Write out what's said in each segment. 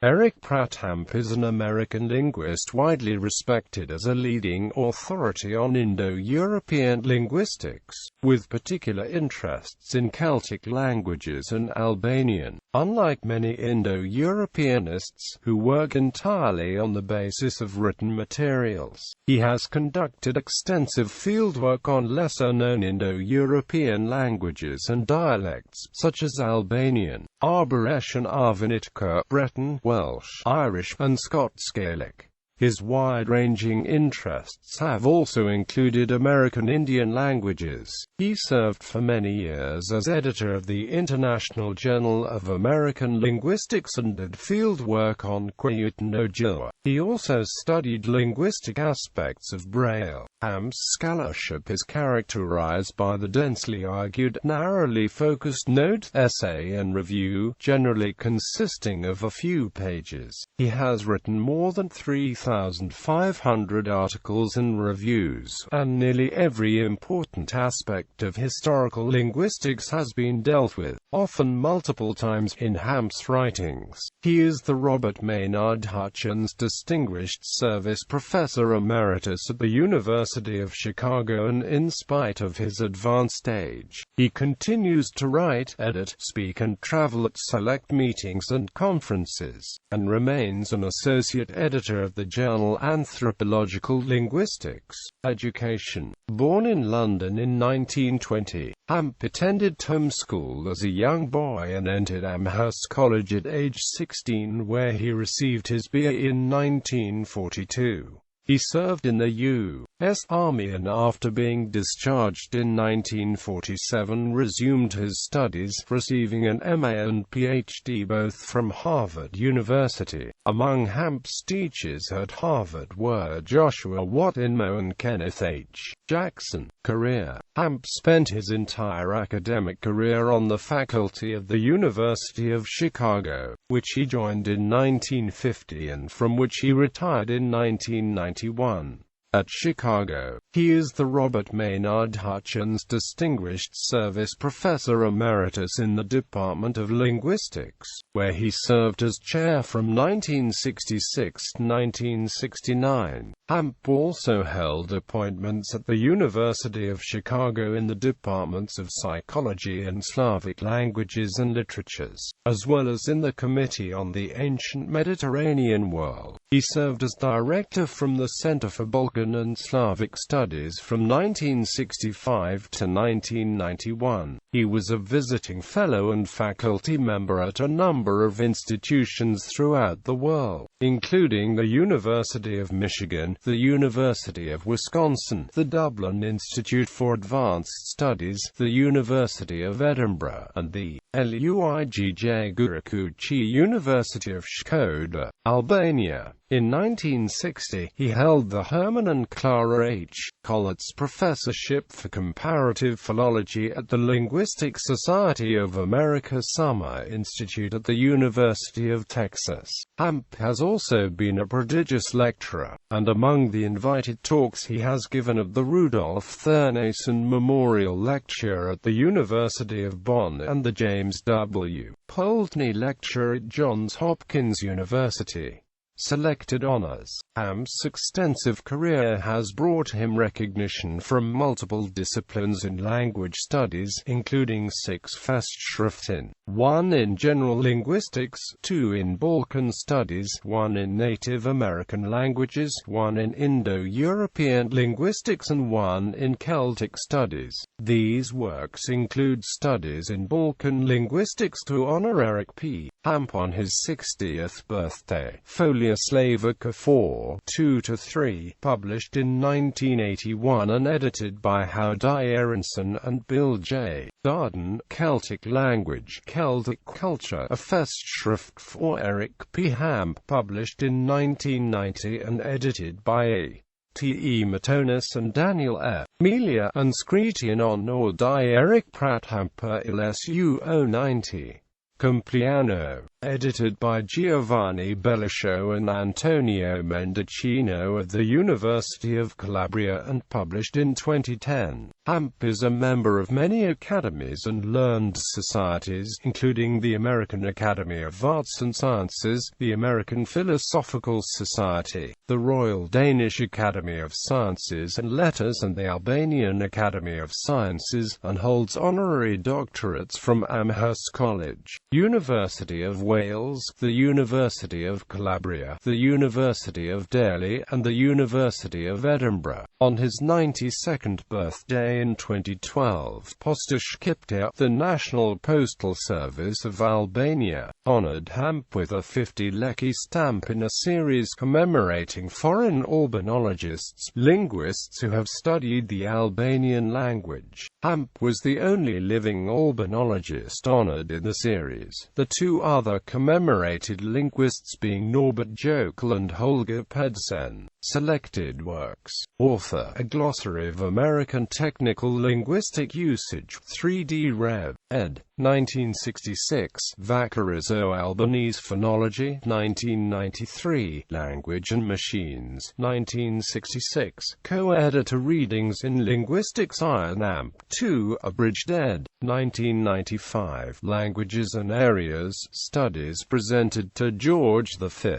Eric Pratt Hamp is an American linguist widely respected as a leading authority on Indo-European linguistics, with particular interests in Celtic languages and Albanian. Unlike many Indo-Europeanists, who work entirely on the basis of written materials, he has conducted extensive fieldwork on lesser-known Indo-European languages and dialects, such as Albanian, Arbëresh and Arvanitika, Breton, Welsh, Irish, and Scots Gaelic. His wide-ranging interests have also included American Indian languages. He served for many years as editor of the International Journal of American Linguistics and did field work on Quileute and Ojibwa. He also studied linguistic aspects of Braille. Hamp's scholarship is characterized by the densely argued, narrowly focused note, essay and review, generally consisting of a few pages. He has written more than 3,500 articles and reviews, and nearly every important aspect of historical linguistics has been dealt with, often multiple times, in Hamp's writings. He is the Robert Maynard Hutchins Distinguished Service Professor Emeritus at the University of Chicago, and in spite of his advanced age, he continues to write, edit, speak and travel at select meetings and conferences, and remains an associate editor of the journal Anthropological Linguistics. Education. Born in London in 1920, Hamp attended home school as a young boy and entered Amherst College at age 16, where he received his BA in 1942. He served in the U.S. Army and after being discharged in 1947 resumed his studies, receiving an MA and PhD both from Harvard University. Among Hamp's teachers at Harvard were Joshua Watt Inmo and Kenneth H. Jackson. Career. Hamp spent his entire academic career on the faculty of the University of Chicago, which he joined in 1950 and from which he retired in 1991. At Chicago, he is the Robert Maynard Hutchins Distinguished Service Professor Emeritus in the Department of Linguistics, where he served as chair from 1966 to 1969. Hamp also held appointments at the University of Chicago in the departments of Psychology and Slavic Languages and Literatures, as well as in the Committee on the Ancient Mediterranean World. He served as director from the Center for Balkan and Slavic Studies from 1965 to 1991. He was a visiting fellow and faculty member at a number of institutions throughout the world, including the University of Michigan, the University of Wisconsin, the Dublin Institute for Advanced Studies, the University of Edinburgh, and the Luigi Gurukuchi University of Shkoda, Albania. In 1960, he held the Herman and Clara H. Kollatz Professorship for Comparative Philology at the Linguistic Society of America Summer Institute at the University of Texas. Hamp has also been a prodigious lecturer, and among the invited talks he has given at the Rudolf Thurnason Memorial Lecture at the University of Bonn and the James W. Poultney Lecture at Johns Hopkins University. Selected honors. Hamp's extensive career has brought him recognition from multiple disciplines in language studies, including 6 Festschriften, 1 in general linguistics, 2 in Balkan studies, 1 in Native American languages, 1 in Indo-European linguistics and 1 in Celtic studies. These works include studies in Balkan linguistics to honor Eric P. Hamp on his 60th birthday. Folia Slavica 4:2-3, published in 1981 and edited by Howard I. Aronson and Bill J. Darden. Celtic language, Celtic culture, a Festschrift for Eric P. Hamp, published in 1990 and edited by A. T. E. Matonis and Daniel F. Melia, and Scretion on or die Eric Pratt Hamp LSU 090. Compiano, edited by Giovanni Belliscio and Antonio Mendocino at the University of Calabria and published in 2010. Hamp is a member of many academies and learned societies, including the American Academy of Arts and Sciences, the American Philosophical Society, the Royal Danish Academy of Sciences and Letters and the Albanian Academy of Sciences, and holds honorary doctorates from Amherst College, University of Wales, the University of Calabria, the University of Delhi, and the University of Edinburgh. On his 92nd birthday in 2012, Pošta, the National Postal Service of Albania, honored Hamp with a 50 leki stamp in a series commemorating foreign Albanologists, linguists who have studied the Albanian language. Hamp was the only living Albanologist honored in the series, the two other commemorated linguists being Norbert Jokel and Holger Pedersen. Selected works. Author: A Glossary of American Technical Linguistic Usage, 3D Rev. ed. 1966, Vacarizo Albanese Phonology, 1993, Language and Machines, 1966, Co-editor Readings in Linguistics Iron Amp 2, Abridged ed. 1995, Languages and Areas, Studies presented to George V.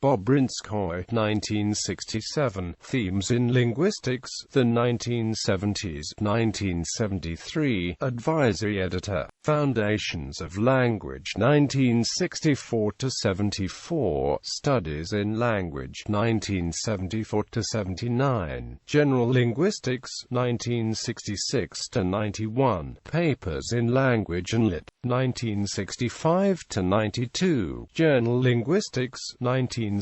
Bobrinskoy, 1967, Themes in Linguistics, the 1970s, 1973, Advisory Editor, Foundations of Language, 1964-74, Studies in Language, 1974-79, General Linguistics, 1966-91, Papers in Language and Lit, 1965-92, Journal Linguistics, 1971-81,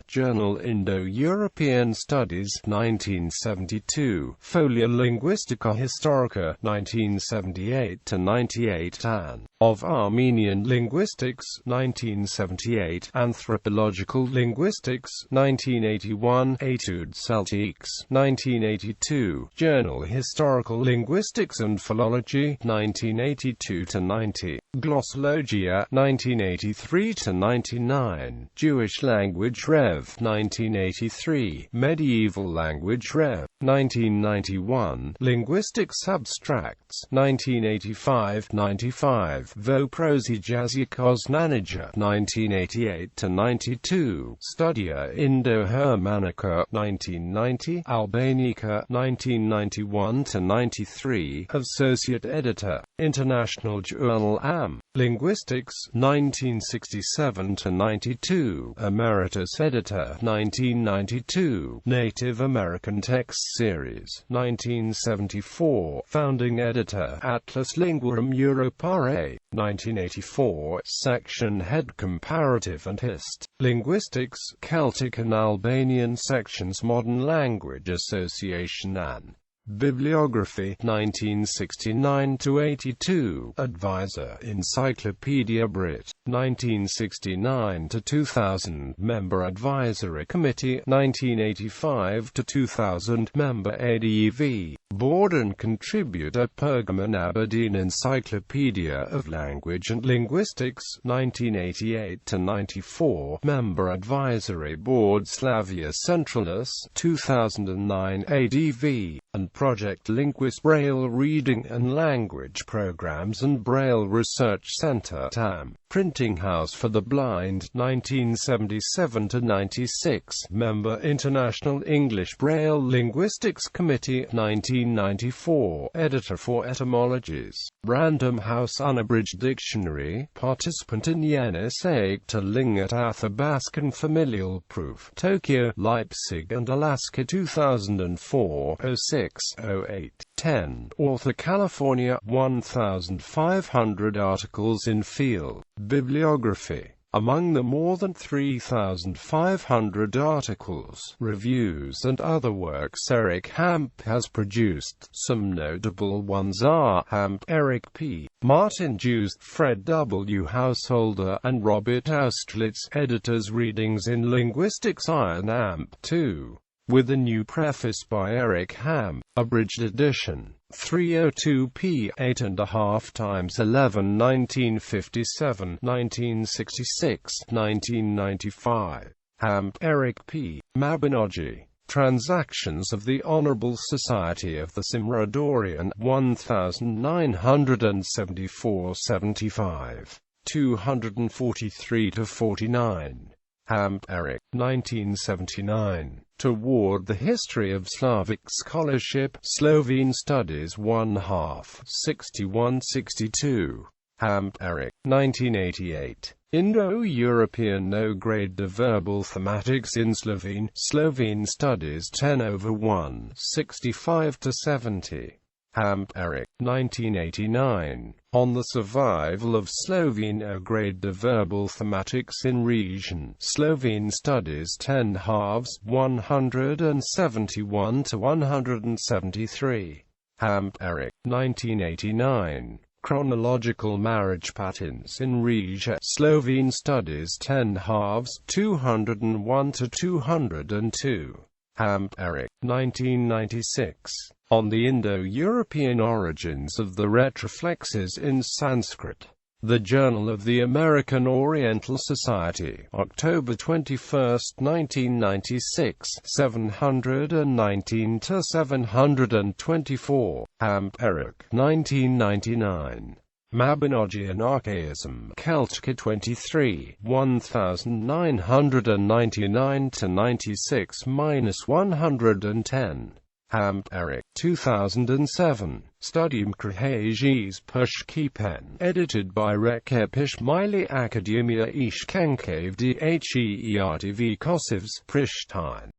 Journal Indo-European Studies, 1972, Folia Linguistica Historica, 1978-98, Anne of Armenian Linguistics, 1978, Anthropological Linguistics, 1981, Etudes Celtiques, 1982, Journal Historical Linguistics and Philology, 1982-90, Glossologia, 1983-99, Jewish Language Rev. 1983, Medieval Language Rev. 1991, Linguistics Abstracts, 1985-95, Voprosi Jazikos Nanager, 1988-92, Studia Indo-Hermanica, 1990, Albanica, 1991-93, Associate Editor, International Journal AM, Linguistics, 1967-92, Emeritus Editor, 1992, Native American Text Series, 1974, Founding Editor, Atlas Linguarum Europare, 1984, Section Head Comparative and Hist. Linguistics, Celtic and Albanian Sections Modern Language Association Ann. Bibliography, 1969-82, Advisor, Encyclopedia Brit, 1969-2000, Member Advisory Committee, 1985-2000, Member ADEV, Board and Contributor Pergamon Aberdeen Encyclopedia of Language and Linguistics, 1988-94, Member Advisory Board Slavia Centralis, 2009 ADV, and Project Linguist Braille Reading and Language Programs and Braille Research Center TAM, Printing House for the Blind, 1977-96, Member International English Braille Linguistics Committee, 1994, Editor for Etymologies, Random House Unabridged Dictionary, Participant in Yenisag to Lingat Athabaskan Familial Proof, Tokyo, Leipzig and Alaska 2004, 06, 08, 10, Author California, 1,500 articles in field. Bibliography. Among the more than 3,500 articles, reviews and other works Eric Hamp has produced, some notable ones are Hamp, Eric P. Martin Joost, Fred W. Householder, and Robert Austerlitz, Editors Readings in Linguistics Iron Amp 2. with a new preface by Pratt Hamp, abridged edition, 302 p. 8.5 times 11 1957, 1966, 1995. Hamp, Eric P. Mabinogi. Transactions of the Honourable Society of the Simradorian, 1974-75. 243-49. Hamp, Eric. 1979. Toward the History of Slavic Scholarship, Slovene Studies 1/2, 61-62. Hamp, Eric. 1988. Indo-European No-Grade de Verbal Thematics in Slovene, Slovene Studies 10/1, 65-70. Hamp, Eric. 1989. On the Survival of Slovene No-Grade de Verbal Thematics in Region, Slovene Studies 10/2, 171-173. Hamp, Eric. 1989. Chronological Marriage Patterns in Riga, Slovene Studies 10/2, 201-202. Hamp, Eric. 1996. On the Indo-European Origins of the Retroflexes in Sanskrit. The Journal of the American Oriental Society, October 21, 1996, 719-724. Hamp, Eric. 1999. Mabinogian Archaism, Celtic 23, 1999-96-110. Hamp, Eric. 2007. Studium Krajis Pushkipen, edited by Rekepish Mili Akademia Ishkankavd Heertv Kosivs, Prishtine.